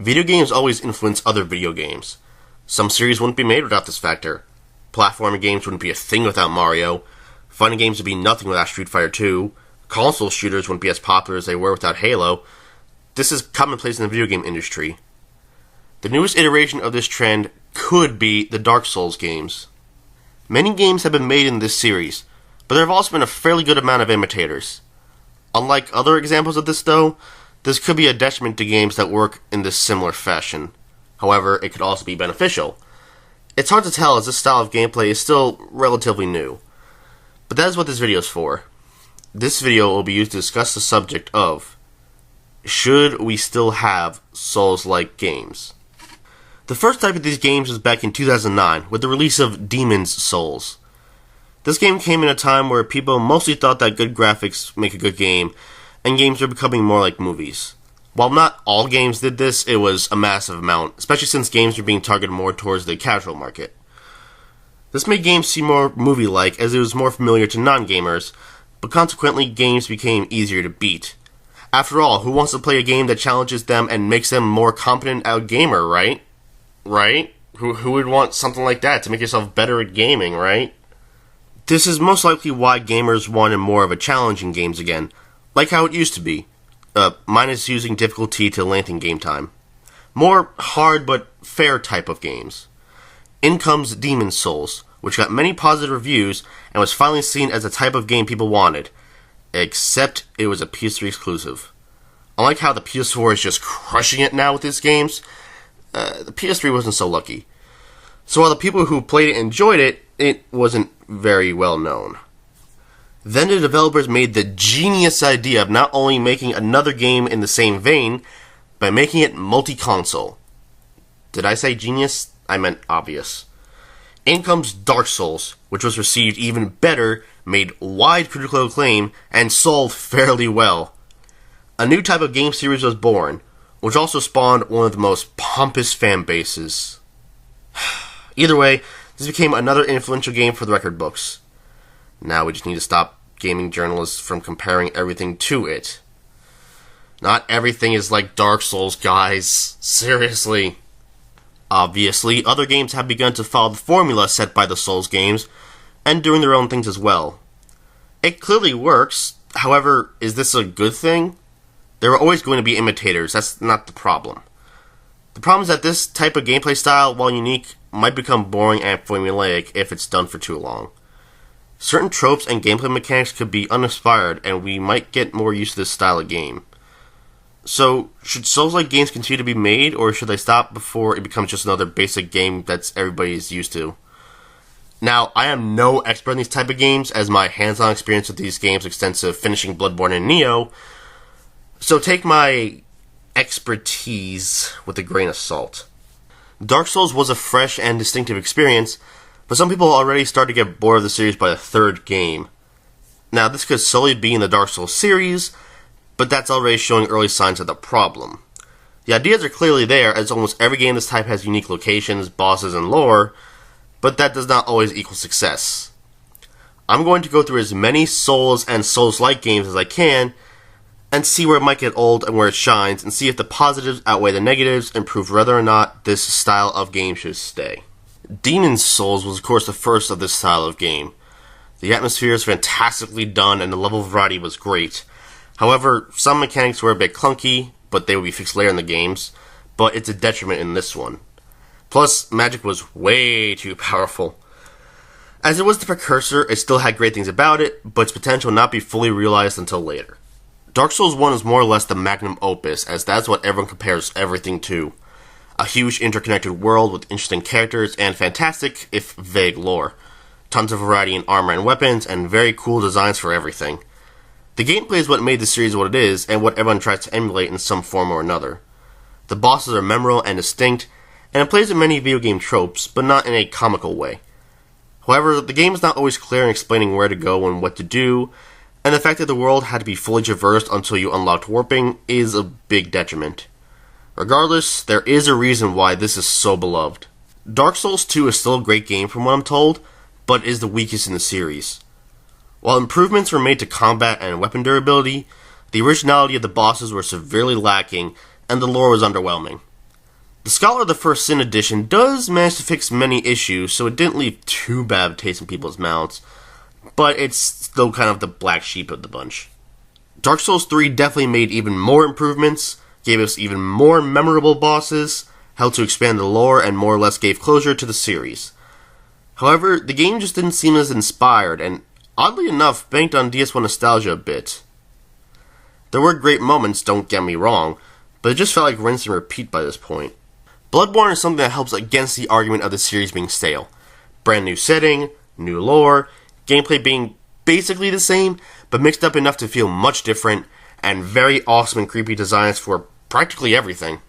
Video games always influence other video games. Some series wouldn't be made without this factor. Platforming games wouldn't be a thing without Mario. Fighting games would be nothing without Street Fighter 2. Console shooters wouldn't be as popular as they were without Halo. This is commonplace in the video game industry. The newest iteration of this trend could be the Dark Souls games. Many games have been made in this series, but there have also been a fairly good amount of imitators. Unlike other examples of this though, this could be a detriment to games that work in this similar fashion. However, it could also be beneficial. It's hard to tell as this style of gameplay is still relatively new. But that is what this video is for. This video will be used to discuss the subject of, should we still have Souls-like games? The first type of these games was back in 2009 with the release of Demon's Souls. This game came in a time where people mostly thought that good graphics make a good game, and games were becoming more like movies. While not all games did this, it was a massive amount, especially since games were being targeted more towards the casual market. This made games seem more movie-like as it was more familiar to non-gamers, but consequently games became easier to beat. After all, who wants to play a game that challenges them and makes them more competent at gamer, right? Right? Who would want something like that to make yourself better at gaming, right? This is most likely why gamers wanted more of a challenge in games again, like how it used to be, minus using difficulty to lengthen game time. More hard but fair type of games. In comes Demon's Souls, which got many positive reviews and was finally seen as the type of game people wanted, except it was a PS3 exclusive. Unlike how the PS4 is just crushing it now with its games, the PS3 wasn't so lucky. So while the people who played it enjoyed it, it wasn't very well known. Then the developers made the genius idea of not only making another game in the same vein, but making it multi-console. Did I say genius? I meant obvious. In comes Dark Souls, which was received even better, made wide critical acclaim, and sold fairly well. A new type of game series was born, which also spawned one of the most pompous fan bases. Either way, this became another influential game for the record books. Now we just need to stop gaming journalists from comparing everything to it. Not everything is like Dark Souls, guys. Seriously. Obviously, other games have begun to follow the formula set by the Souls games, and doing their own things as well. It clearly works. However, is this a good thing? There are always going to be imitators. That's not the problem. The problem is that this type of gameplay style, while unique, might become boring and formulaic if it's done for too long. Certain tropes and gameplay mechanics could be uninspired, and we might get more used to this style of game. So, should Souls-like games continue to be made, or should they stop before it becomes just another basic game that everybody's used to? Now, I am no expert in these type of games, as my hands-on experience with these games extends to finishing Bloodborne and Neo, so take my expertise with a grain of salt. Dark Souls was a fresh and distinctive experience, but some people already started to get bored of the series by the third game. Now, this could solely be in the Dark Souls series, but that's already showing early signs of the problem. The ideas are clearly there, as almost every game of this type has unique locations, bosses, and lore, but that does not always equal success. I'm going to go through as many Souls and Souls-like games as I can, and see where it might get old and where it shines, and see if the positives outweigh the negatives and prove whether or not this style of game should stay. Demon's Souls was of course the first of this style of game. The atmosphere is fantastically done and the level variety was great. However, some mechanics were a bit clunky, but they would be fixed later in the games, but it's a detriment in this one. Plus, magic was way too powerful. As it was the precursor, it still had great things about it, but its potential would not be fully realized until later. Dark Souls 1 is more or less the magnum opus, as that's what everyone compares everything to. A huge interconnected world with interesting characters and fantastic, if vague, lore. Tons of variety in armor and weapons, and very cool designs for everything. The gameplay is what made the series what it is, and what everyone tries to emulate in some form or another. The bosses are memorable and distinct, and it plays with many video game tropes, but not in a comical way. However, the game is not always clear in explaining where to go and what to do, and the fact that the world had to be fully traversed until you unlocked warping is a big detriment. Regardless, there is a reason why this is so beloved. Dark Souls 2 is still a great game from what I'm told, but is the weakest in the series. While improvements were made to combat and weapon durability, the originality of the bosses were severely lacking, and the lore was underwhelming. The Scholar of the First Sin edition does manage to fix many issues, so it didn't leave too bad of a taste in people's mouths, but it's still kind of the black sheep of the bunch. Dark Souls 3 definitely made even more improvements, gave us even more memorable bosses, helped to expand the lore, and more or less gave closure to the series. However, the game just didn't seem as inspired, and oddly enough, banked on DS1 nostalgia a bit. There were great moments, don't get me wrong, but it just felt like rinse and repeat by this point. Bloodborne is something that helps against the argument of the series being stale. Brand new setting, new lore, gameplay being basically the same, but mixed up enough to feel much different, and very awesome and creepy designs for practically everything.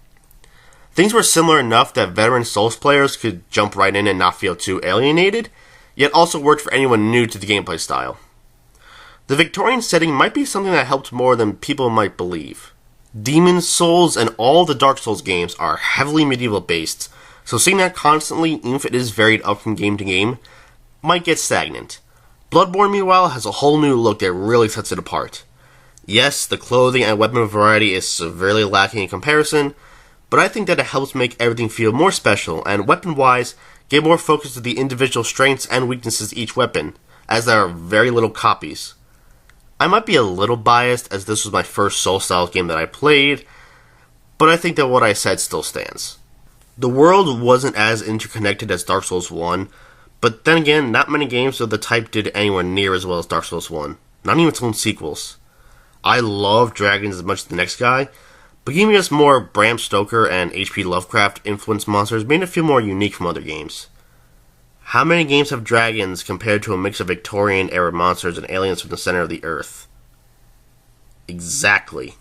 Things were similar enough that veteran Souls players could jump right in and not feel too alienated, yet also worked for anyone new to the gameplay style. The Victorian setting might be something that helped more than people might believe. Demon's Souls and all the Dark Souls games are heavily medieval based, so seeing that constantly, even if it is varied up from game to game, might get stagnant. Bloodborne, meanwhile, has a whole new look that really sets it apart. Yes, the clothing and weapon variety is severely lacking in comparison, but I think that it helps make everything feel more special, and weapon-wise, give more focus to the individual strengths and weaknesses of each weapon, as there are very little copies. I might be a little biased, as this was my first Soul-style game that I played, but I think that what I said still stands. The world wasn't as interconnected as Dark Souls 1, but then again, not many games of the type did anywhere near as well as Dark Souls 1, not even its own sequels. I love dragons as much as the next guy, but giving us more Bram Stoker and H.P. Lovecraft influenced monsters made it feel more unique from other games. How many games have dragons compared to a mix of Victorian-era monsters and aliens from the center of the earth? Exactly.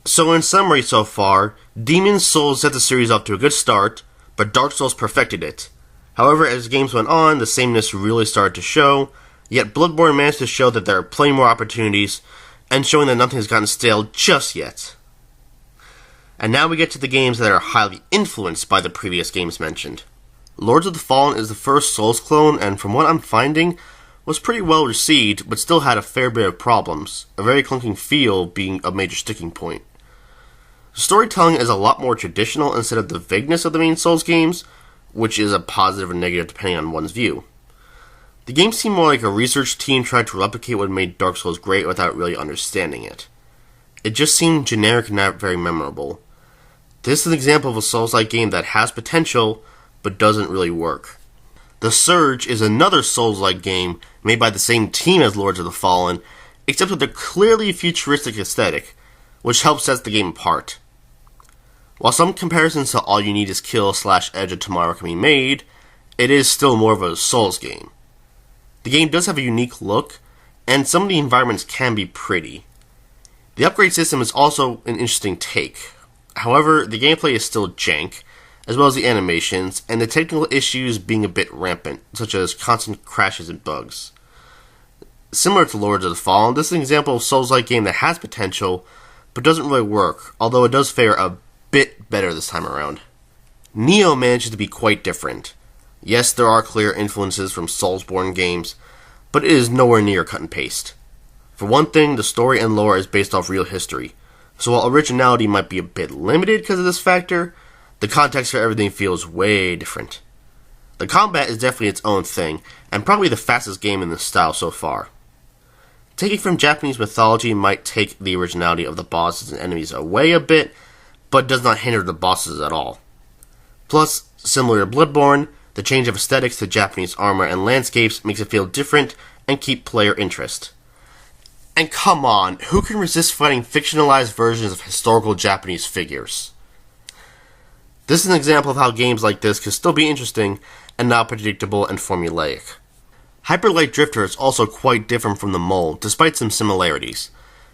So in summary so far, Demon's Souls set the series off to a good start, but Dark Souls perfected it. However, as games went on, the sameness really started to show, yet Bloodborne managed to show that there are plenty more opportunities, and showing that nothing has gotten stale just yet. And now we get to the games that are highly influenced by the previous games mentioned. Lords of the Fallen is the first Souls clone, and from what I'm finding, was pretty well received, but still had a fair bit of problems, a very clunking feel being a major sticking point. The storytelling is a lot more traditional instead of the vagueness of the main Souls games, which is a positive or negative depending on one's view. The game seemed more like a research team tried to replicate what made Dark Souls great without really understanding it. It just seemed generic and not very memorable. This is an example of a Souls-like game that has potential, but doesn't really work. The Surge is another Souls-like game made by the same team as Lords of the Fallen, except with a clearly futuristic aesthetic, which helps set the game apart. While some comparisons to All You Need Is Kill / Edge of Tomorrow can be made, it is still more of a Souls game. The game does have a unique look, and some of the environments can be pretty. The upgrade system is also an interesting take. However, the gameplay is still jank, as well as the animations, and the technical issues being a bit rampant, such as constant crashes and bugs. Similar to Lords of the Fallen, this is an example of a Souls-like game that has potential, but doesn't really work, although it does fare a bit better this time around. Nioh manages to be quite different. Yes, there are clear influences from Soulsborne games, but it is nowhere near cut and paste. For one thing, the story and lore is based off real history, so while originality might be a bit limited because of this factor, the context for everything feels way different. The combat is definitely its own thing, and probably the fastest game in this style so far. Taking from Japanese mythology might take the originality of the bosses and enemies away a bit, but does not hinder the bosses at all. Plus, similar to Bloodborne, the change of aesthetics to Japanese armor and landscapes makes it feel different and keep player interest. And come on, who can resist fighting fictionalized versions of historical Japanese figures? This is an example of how games like this can still be interesting and not predictable and formulaic. Hyper Light Drifter is also quite different from the mold, despite some similarities.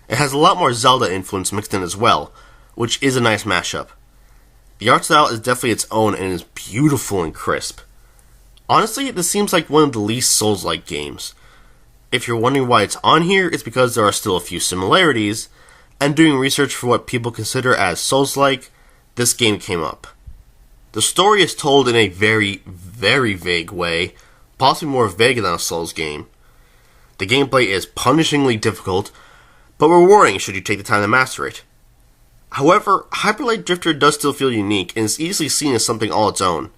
It has a lot more Zelda influence mixed in as well, which is a nice mashup. The art style is definitely its own and is beautiful and crisp. Honestly, this seems like one of the least Souls-like games. If you're wondering why it's on here, it's because there are still a few similarities, and doing research for what people consider as Souls-like, this game came up. The story is told in a very, very vague way, possibly more vague than a Souls game. The gameplay is punishingly difficult, but rewarding should you take the time to master it. However, Hyper Light Drifter does still feel unique and is easily seen as something all its own.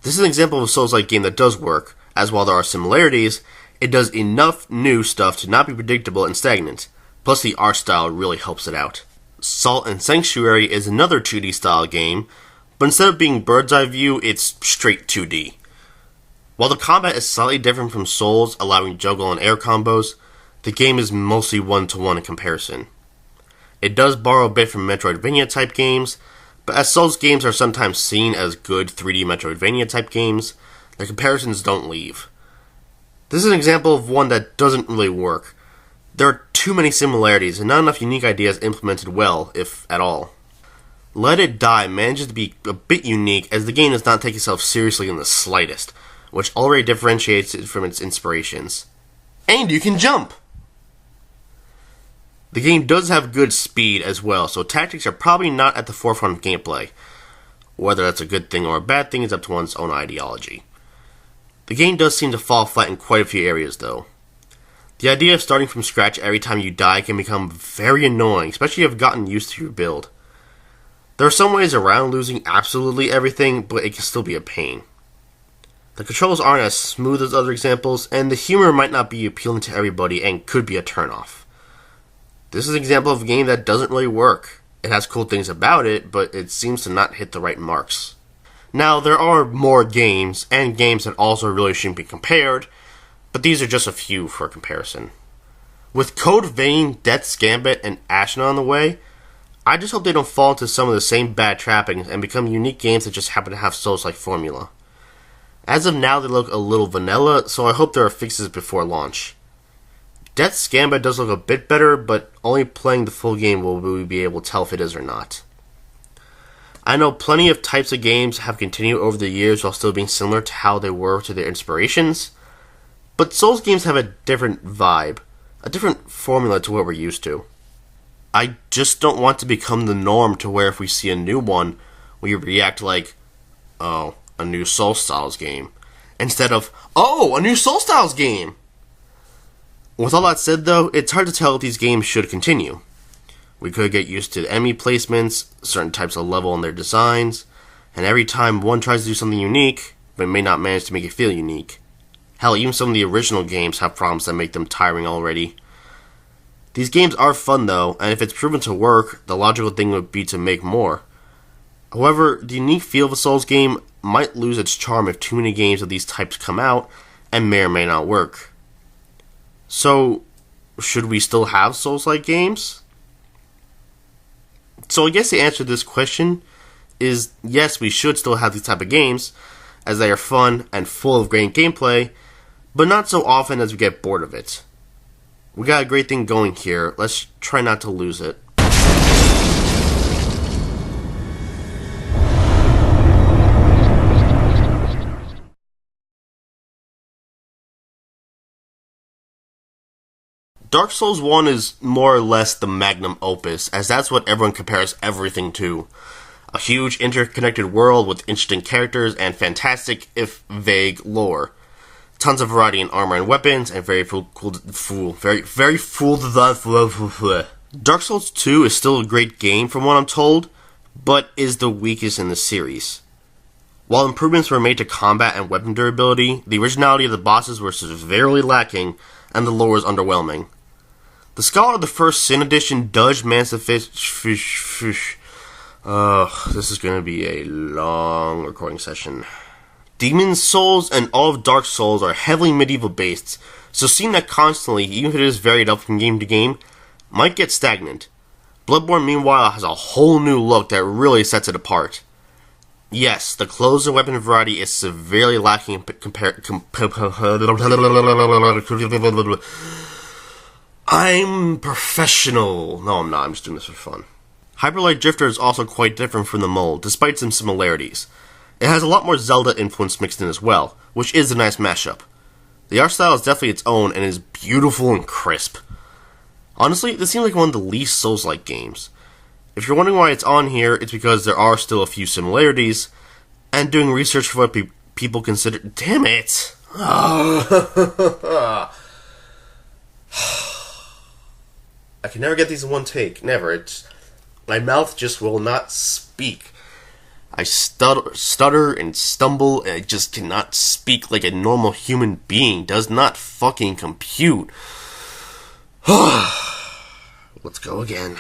This is an example of a Souls-like game that does work, as while there are similarities, it does enough new stuff to not be predictable and stagnant, plus the art style really helps it out. Salt and Sanctuary is another 2D style game, but instead of being bird's eye view, it's straight 2D. While the combat is slightly different from Souls, allowing juggle and air combos, the game is mostly one-to-one in comparison. It does borrow a bit from Metroidvania type games, but as Souls games are sometimes seen as good 3D Metroidvania type games, the comparisons don't leave. This is an example of one that doesn't really work. There are too many similarities and not enough unique ideas implemented well, if at all. Let It Die manages to be a bit unique as the game does not take itself seriously in the slightest, which already differentiates it from its inspirations. And you can jump! The game does have good speed as well, so tactics are probably not at the forefront of gameplay. Whether that's a good thing or a bad thing is up to one's own ideology. The game does seem to fall flat in quite a few areas though. The idea of starting from scratch every time you die can become very annoying, especially if you've gotten used to your build. There are some ways around losing absolutely everything, but it can still be a pain. The controls aren't as smooth as other examples, and the humor might not be appealing to everybody and could be a turnoff. This is an example of a game that doesn't really work. It has cool things about it, but it seems to not hit the right marks. Now, there are more games, and games that also really shouldn't be compared, but these are just a few for comparison. With Code Vein, Death's Gambit, and Ashna on the way, I just hope they don't fall into some of the same bad trappings and become unique games that just happen to have Souls-like formula. As of now, they look a little vanilla, so I hope there are fixes before launch. Death's Gambit does look a bit better, but only playing the full game will we be able to tell if it is or not. I know plenty of types of games have continued over the years while still being similar to how they were to their inspirations, but Souls games have a different vibe, a different formula to what we're used to. I just don't want to become the norm to where if we see a new one, we react like, oh, a new Soul Styles game, instead of, oh, a new Soul Styles game! With all that said though, it's hard to tell if these games should continue. We could get used to enemy placements, certain types of level and their designs, and every time one tries to do something unique, but may not manage to make it feel unique. Hell, even some of the original games have problems that make them tiring already. These games are fun though, and if it's proven to work, the logical thing would be to make more. However, the unique feel of a Souls game might lose its charm if too many games of these types come out, and may or may not work. So, should we still have Souls-like games? So I guess the answer to this question is yes, we should still have these type of games, as they are fun and full of great gameplay, but not so often as we get bored of it. We got a great thing going here, let's try not to lose it. Dark Souls 1 is more or less the magnum opus, as that's what everyone compares everything to. A huge interconnected world with interesting characters and fantastic, if vague, lore. Tons of variety in armor and weapons, and very Dark Souls 2 is still a great game from what I'm told, but is the weakest in the series. While improvements were made to combat and weapon durability, the originality of the bosses were severely lacking, and the lore was underwhelming. The Scholar of the First Sin Edition does manage to this is going to be a long recording session. Demon's Souls and all of Dark Souls are heavily medieval based, so seeing that constantly, even if it is varied up from game to game, might get stagnant. Bloodborne, meanwhile, has a whole new look that really sets it apart. Yes, the clothes and weapon variety is severely lacking I'm professional. No, I'm not. I'm just doing this for fun. Hyper Light Drifter is also quite different from the mold, despite some similarities. It has a lot more Zelda influence mixed in as well, which is a nice mashup. The art style is definitely its own and is beautiful and crisp. Honestly, this seems like one of the least Souls-like games. If you're wondering why it's on here, it's because there are still a few similarities, and doing research for what people consider... Damn it! I can never get these in one take. Never. My mouth just will not speak. I stutter and stumble, and I just cannot speak like a normal human being. Does not fucking compute. Let's go again.